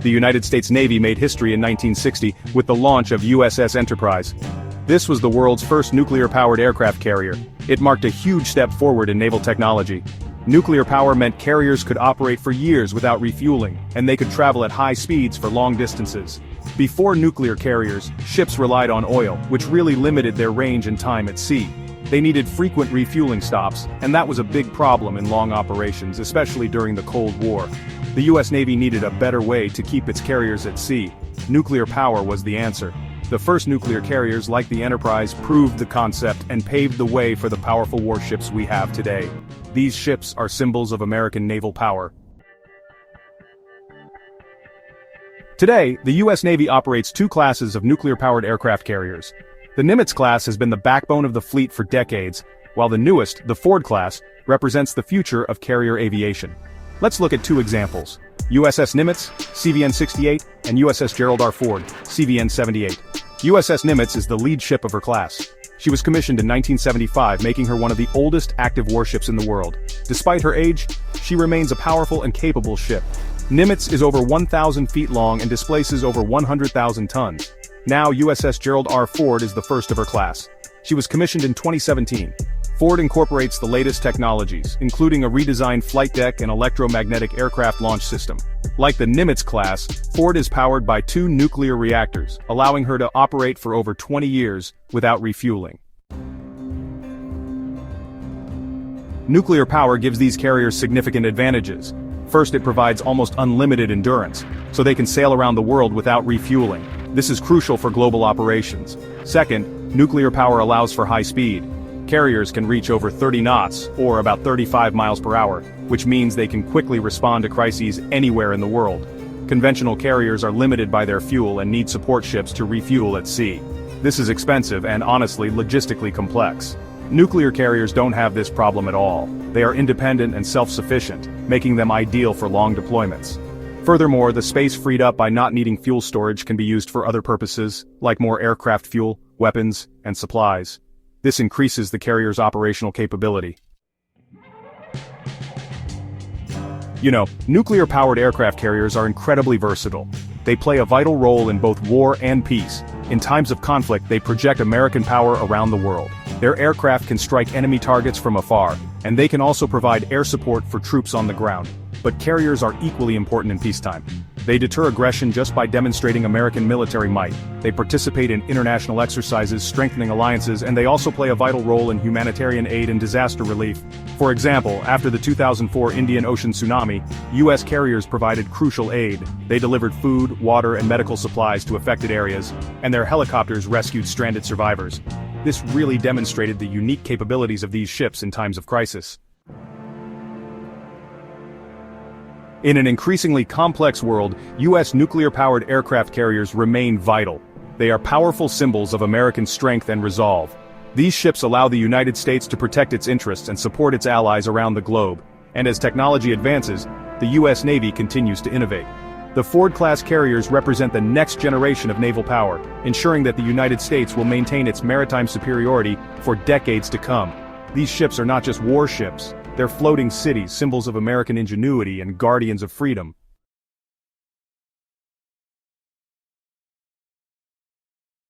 The United States Navy made history in 1960 with the launch of USS Enterprise. This was the world's first nuclear-powered aircraft carrier. It marked a huge step forward in naval technology. Nuclear power meant carriers could operate for years without refueling, and they could travel at high speeds for long distances. Before nuclear carriers, ships relied on oil, which really limited their range and time at sea. They needed frequent refueling stops, and that was a big problem in long operations, especially during the Cold War. The US Navy needed a better way to keep its carriers at sea. Nuclear power was the answer. The first nuclear carriers like the Enterprise proved the concept and paved the way for the powerful warships we have today. These ships are symbols of American naval power. Today, the US Navy operates two classes of nuclear-powered aircraft carriers. The Nimitz class has been the backbone of the fleet for decades, while the newest, the Ford class, represents the future of carrier aviation. Let's look at two examples: USS Nimitz, CVN-68, and USS Gerald R. Ford, CVN-78. USS Nimitz is the lead ship of her class. She was commissioned in 1975, making her one of the oldest active warships in the world. Despite her age, she remains a powerful and capable ship. Nimitz is over 1,000 feet long and displaces over 100,000 tons. Now USS Gerald R. Ford is the first of her class. She was commissioned in 2017. Ford incorporates the latest technologies, including a redesigned flight deck and electromagnetic aircraft launch system. Like the Nimitz class, Ford is powered by 2 nuclear reactors, allowing her to operate for over 20 years without refueling. Nuclear power gives these carriers significant advantages. First, it provides almost unlimited endurance, so they can sail around the world without refueling. This is crucial for global operations. Second, nuclear power allows for high speed. Carriers can reach over 30 knots, or about 35 miles per hour, which means they can quickly respond to crises anywhere in the world. Conventional carriers are limited by their fuel and need support ships to refuel at sea. This is expensive and honestly logistically complex. Nuclear carriers don't have this problem at all. They are independent and self-sufficient, making them ideal for long deployments. Furthermore, the space freed up by not needing fuel storage can be used for other purposes, like more aircraft fuel, weapons, and supplies. This increases the carrier's operational capability. Nuclear-powered aircraft carriers are incredibly versatile. They play a vital role in both war and peace. In times of conflict, they project American power around the world. Their aircraft can strike enemy targets from afar, and they can also provide air support for troops on the ground. But carriers are equally important in peacetime. They deter aggression just by demonstrating American military might. They participate in international exercises, strengthening alliances, and they also play a vital role in humanitarian aid and disaster relief. For example, after the 2004 Indian Ocean tsunami, U.S. carriers provided crucial aid. They delivered food, water, and medical supplies to affected areas, and their helicopters rescued stranded survivors. This really demonstrated the unique capabilities of these ships in times of crisis. In an increasingly complex world, U.S. nuclear-powered aircraft carriers remain vital. They are powerful symbols of American strength and resolve. These ships allow the United States to protect its interests and support its allies around the globe. And as technology advances, the U.S. Navy continues to innovate. The Ford-class carriers represent the next generation of naval power, ensuring that the United States will maintain its maritime superiority for decades to come. These ships are not just warships. They're floating cities, symbols of American ingenuity and guardians of freedom.